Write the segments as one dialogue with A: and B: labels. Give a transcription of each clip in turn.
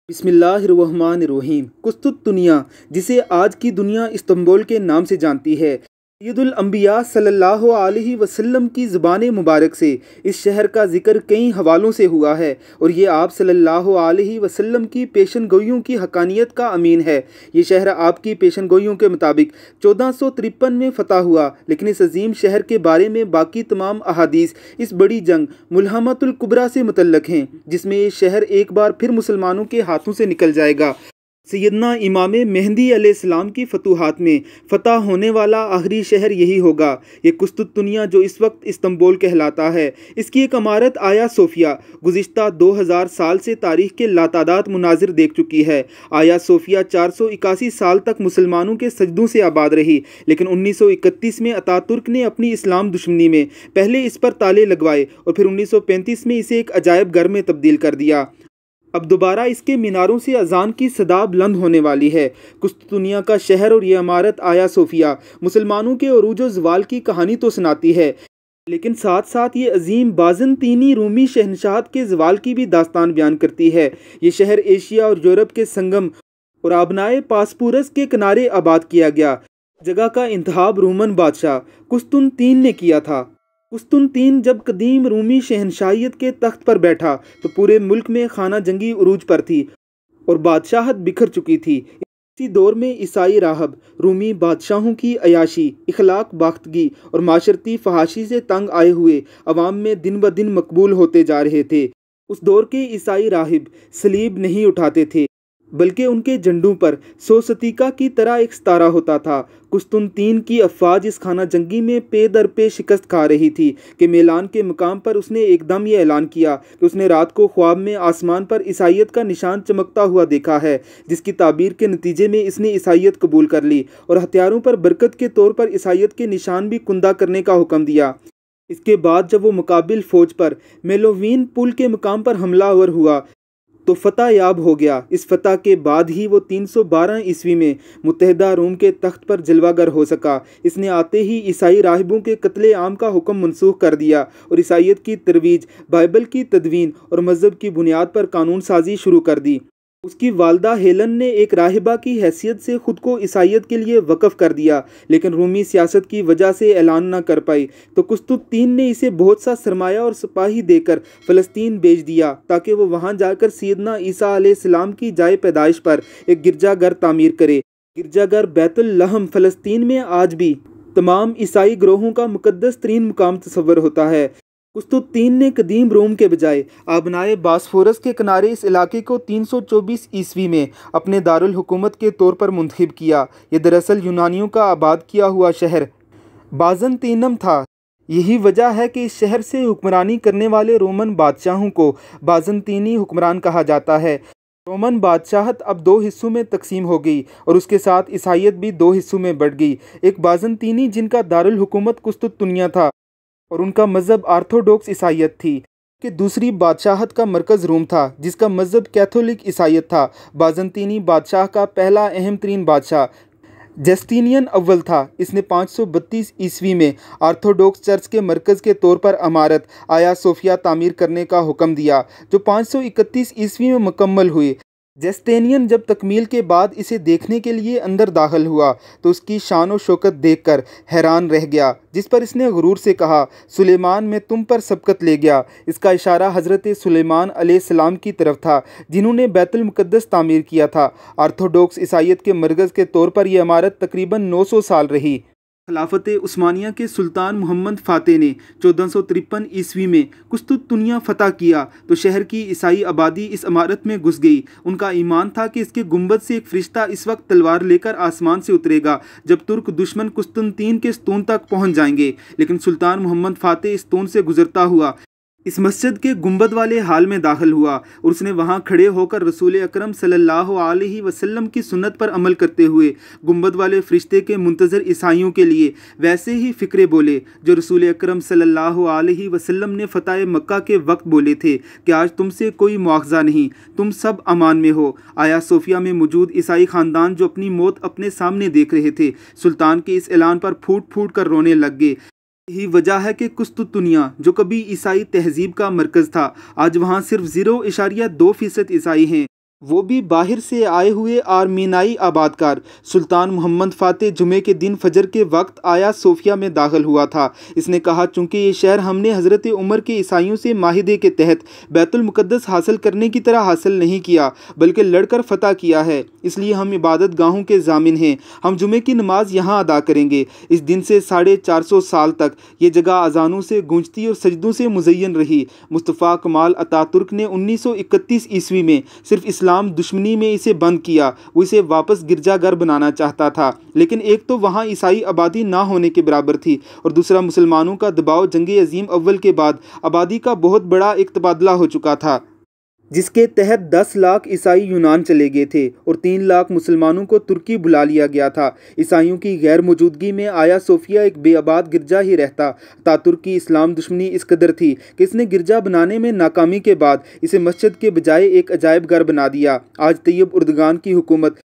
A: बिस्मिल्लाहिर्रहमानिर्रहीम। कुस्तुतुनिया, जिसे आज की दुनिया इस्तांबुल के नाम से जानती है, सैयदुल अंबिया सल्लल्लाहु अलैहि वसल्लम की ज़ुबान मुबारक से इस शहर का जिक्र कई हवालों से हुआ है और ये आप सल्लल्लाहु अलैहि वसल्लम की पेशन गोइयों की हकानियत का अमीन है। ये शहर आपकी पेशन गोइयों के मुताबिक 1453 में फ़तह हुआ, लेकिन इस अजीम शहर के बारे में बाकी तमाम अहादीस इस बड़ी जंग मुल्हमतुल कुबरा से मुतल्लक हैं, जिसमें ये शहर एक बार फिर मुसलमानों के हाथों से निकल जाएगा। सैयदना इमाम मेहदी अलैहिस्सलाम की फतूहात में फ़तह होने वाला आखिरी शहर यही होगा। ये कुस्तुतुनिया, जो इस वक्त इस्तांबुल कहलाता है, इसकी एक इमारत आया सोफिया गुज़िश्ता 2000 साल से तारीख़ के लातादाद मुनाजिर देख चुकी है। आया सोफिया 481 साल तक मुसलमानों के सजदों से आबाद रही, लेकिन 1931 में अतातुर्क ने अपनी इस्लाम दुश्मनी में पहले इस पर ताले लगवाए और फिर 1935 में इसे एक अजायब घर में तब्दील कर दिया। अब दोबारा इसके मीनारों से अजान की सदा बुलंद होने वाली है। कुस्तुतुनिया का शहर और ये इमारत आया सोफिया मुसलमानों के अरूज व ज़वाल की कहानी तो सुनाती है, लेकिन साथ साथ ये अजीम बाज़ंतीनी रूमी शहनशाहत के ज़वाल की भी दास्तान बयान करती है। ये शहर एशिया और यूरोप के संगम और आबनाए पासपूरस के किनारे आबाद किया गया। जगह का इंतखाब रोमन बादशाह कुस्तुनतीन ने किया था। कुस्तुनतीन जब कदीम रूमी शहनशाहियत के तख्त पर बैठा तो पूरे मुल्क में खाना जंगी उरूज पर थी और बादशाहत बिखर चुकी थी। इसी दौर में ईसाई राहब रूमी बादशाहों की अयाशी, इखलाक बाख्तगी और माशरती फहाशी से तंग आए हुए अवाम में दिन ब दिन मकबूल होते जा रहे थे। उस दौर के ईसाई राहिब सलीब नहीं उठाते थे, बल्कि उनके झंडों पर सोसतीका की तरह एक सितारा होता था। कुस्तुनतीन की अफवाज इस खाना जंगी में पे दर पे शिकस्त खा रही थी कि मेलान के मुकाम पर उसने एकदम ये ऐलान किया कि उसने रात को ख्वाब में आसमान पर ईसाइयत का निशान चमकता हुआ देखा है, जिसकी ताबीर के नतीजे में इसने ईसाइयत कबूल कर ली और हथियारों पर बरकत के तौर पर ईसाइयत के निशान भी कुंदा करने का हुक्म दिया। इसके बाद जब वो मुकाबिल फ़ौज पर मेलोवीन पुल के मुकाम पर हमलावर हुआ तो फ़तह याब हो गया। इस फ़तह के बाद ही वो 312 ईस्वी में मुत्तहिदा रोम के तख्त पर जलवागर हो सका। इसने आते ही ईसाई राहिबों के कत्ले आम का हुक्म मनसूख कर दिया और ईसाइयत की तरवीज, बाइबल की तदवीन और मज़हब की बुनियाद पर कानून साजी शुरू कर दी। उसकी वालदा हेलन ने एक राहिबा की हैसियत से ख़ुद को ईसाइयत के लिए वक़फ़ कर दिया, लेकिन रूमी सियासत की वजह से ऐलान न कर पाई, तो कुस्तुततीन ने इसे बहुत सा सरमाया और सिपाही देकर फ़लस्तीन भेज दिया ताकि वो वहाँ जाकर सैयदना ईसा अलैहिस्सलाम की जाए पैदाइश पर एक गिरजाघर तामीर करे। गिरजाघर बैतुल लहम फ़लस्तीन में आज भी तमाम ईसाई ग्रोहों का मुक़द्दस तरीन मुकाम तस्वर होता है। कुस्तुततीन ने कदीम रोम के बजाय आबनाए बासफोरस के किनारे इस इलाके को 324 ईस्वी में अपने दारुल हुकूमत के तौर पर मुंतखब किया। ये दरअसल यूनानियों का आबाद किया हुआ शहर बाज़ंतीनम था। यही वजह है कि इस शहर से हुक्मरानी करने वाले रोमन बादशाहों को बाज़ंतीनी हुक्मरान कहा जाता है। रोमन बादशाहत अब दो हिस्सों में तकसीम हो गई और उसके साथ ईसाइयत भी दो हिस्सों में बढ़ गई। एक बाज़ंतीनी, जिनका दारुल हुकूमत कुस्तुतुनिया था और उनका मज़हब आर्थोडॉक्स ईसाइयत थी, कि दूसरी बादशाहत का मरकज़ रोम था, जिसका मज़हब कैथोलिक ईसाइयत था। बाज़ंतीनी बादशाह का पहला अहम तरीन बादशाह जस्टिनियन अव्वल था। इसने 532 ईस्वी में आर्थोडॉक्स चर्च के मरकज़ के तौर पर इमारत आया सोफिया तामीर करने का हुक्म दिया, जो 531 ईस्वी में मुकम्मल हुई। जस्टेनियन जब तकमील के बाद इसे देखने के लिए अंदर दाखिल हुआ तो उसकी शान और शौकत देखकर हैरान रह गया, जिस पर इसने गुरूर से कहा, सुलेमान मैं तुम पर सबकत ले गया। इसका इशारा हज़रत सुलेमान अलैहिस्सलाम की तरफ था, जिन्होंने बैतुल मुक़द्दस तामीर किया था। आर्थोडॉक्स ईसाइयत के मरकज़ के तौर पर यह इमारत तकरीबन 900 साल रही। खिलाफत उस्मानिया के सुल्तान मोहम्मद फ़ातेह ने 1453 ईस्वी में कुस्तुतुनिया फ़तह किया तो शहर की ईसाई आबादी इस इमारत में घुस गई। उनका ईमान था कि इसके गुंबद से एक फ़रिश्ता इस वक्त तलवार लेकर आसमान से उतरेगा जब तुर्क दुश्मन कुस्तुनतीन के स्तून तक पहुंच जाएंगे, लेकिन सुल्तान मोहम्मद फ़ातेह इस स्तून से गुजरता हुआ इस मस्जिद के गुंबद वाले हाल में दाखिल हुआ और उसने वहां खड़े होकर रसूल अकरम सल्लल्लाहु अलैहि वसल्लम की सुन्नत पर अमल करते हुए गुंबद वाले फरिश्ते के मुंतज़र ईसाइयों के लिए वैसे ही फ़िक्रे बोले जो रसूल अकरम सल्लल्लाहु अलैहि वसल्लम ने फ़तह मक्का के वक्त बोले थे कि आज तुमसे कोई मुआवजा नहीं, तुम सब अमान में हो। आया सोफिया में मौजूद ईसाई ख़ानदान जो अपनी मौत अपने सामने देख रहे थे, सुल्तान के इस ऐलान पर फूट फूट कर रोने लग गए। यही वजह है कि कुस्तुतुनिया, जो कभी ईसाई तहजीब का मरकज़ था, आज वहाँ सिर्फ 0.2% ईसाई हैं। वो भी बाहर से आए हुए आर्मीनाई आबादकार। सुल्तान मोहम्मद फ़ातेह जुमे के दिन फजर के वक्त आया सोफिया में दाखिल हुआ था। इसने कहा, चूंकि ये शहर हमने हज़रत उमर के ईसाइयों से माहिदे के तहत बैतुल मुक़द्दस हासिल करने की तरह हासिल नहीं किया बल्कि लड़कर फ़तह किया है, इसलिए हम इबादत गाहों के ज़ामिन हैं। हम जुमे की नमाज यहाँ अदा करेंगे। इस दिन से 450 साल तक ये जगह अजानों से गूंजती और सजदों से मुज़य्यन रही। मुस्तफ़ा कमाल अतातुर्क ने 1931 ईस्वी में सिर्फ इस्लाम दुश्मनी में इसे बंद किया। वो इसे वापस गिरजाघर बनाना चाहता था, लेकिन एक तो वहाँ ईसाई आबादी ना होने के बराबर थी और दूसरा मुसलमानों का दबाव जंग अजीम अव्वल के बाद आबादी का बहुत बड़ा एक तबादला हो चुका था, जिसके तहत 10 लाख ईसाई यूनान चले गए थे और 3 लाख मुसलमानों को तुर्की बुला लिया गया था। ईसाइयों की गैर मौजूदगी में आया सोफिया एक बेआबाद गिरजा ही रहता। अतातुर्क की इस्लाम दुश्मनी इस कदर थी कि इसने गिरजा बनाने में नाकामी के बाद इसे मस्जिद के बजाय एक अजायब घर बना दिया। आज तैयब उर्दगान की हुकूमत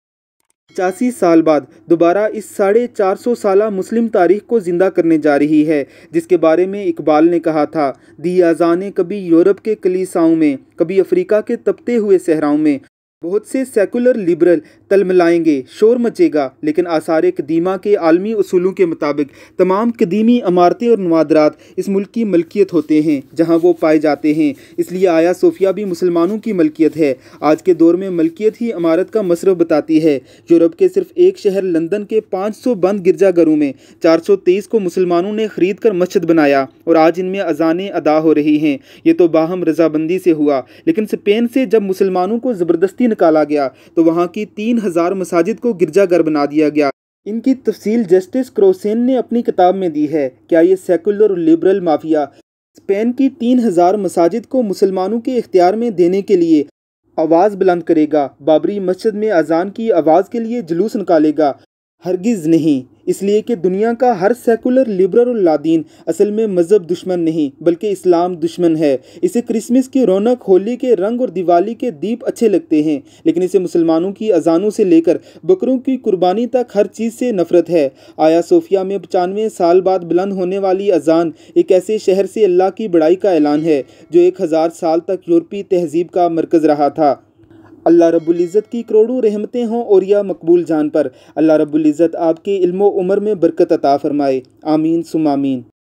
A: 85 साल बाद दोबारा इस 450 साला मुस्लिम तारीख को ज़िंदा करने जा रही है, जिसके बारे में इकबाल ने कहा था, दी आज़ाने कभी यूरोप के कलीसाओं में, कभी अफ्रीका के तपते हुए सहराओं में। बहुत से सेकुलर लिबरल तलमलाएंगे, शोर मचेगा, लेकिन आसार कदीमा के आलमी उसूलों के मुताबिक तमाम कदीमी इमारतें और नवादरात इस मुल्क की मलकियत होते हैं जहाँ वो पाए जाते हैं। इसलिए आया सोफिया भी मुसलमानों की मलकियत है। आज के दौर में मलकियत ही इमारत का मसरफ बताती है। यूरोप के सिर्फ एक शहर लंदन के 500 बंद गिरजाघरों में 423 को मुसलमानों ने खरीद कर मस्जिद बनाया और आज इनमें अजानें अदा हो रही हैं। ये तो बाहम रजाबंदी से हुआ, लेकिन स्पेन से जब मुसलमानों को ज़बरदस्ती निकाला गया तो वहाँ की 3000 मसाजिद को गिरजाघर बना दिया गया। इनकी तफसील जस्टिस क्रोसेन ने अपनी किताब में दी है। क्या ये सेकुलर और लिबरल माफिया स्पेन की 3000 मसाजिद को मुसलमानों के इख्तियार में देने के लिए आवाज़ बुलंद करेगा, बाबरी मस्जिद में अजान की आवाज़ के लिए जुलूस निकालेगा? हरगिज़ नहीं, इसलिए कि दुनिया का हर सेकुलर लिबरल और लादीन असल में मज़हब दुश्मन नहीं बल्कि इस्लाम दुश्मन है। इसे क्रिसमस की रौनक, होली के रंग और दिवाली के दीप अच्छे लगते हैं, लेकिन इसे मुसलमानों की अजानों से लेकर बकरों की कुर्बानी तक हर चीज़ से नफरत है। आया सोफिया में 95 साल बाद बुलंद होने वाली अजान एक ऐसे शहर से अल्लाह की बड़ाई का ऐलान है जो 1000 साल तक यूरोपीय तहजीब का मरकज़ रहा था। अल्लाह रब्बुल इज़्ज़त की करोड़ों रहमतें हों और या मकबूल जान पर। अल्लाह रब्बुल इज़्ज़त आपके इल्मो उमर में बरकत अता फरमाए। आमीन सुम आमीन।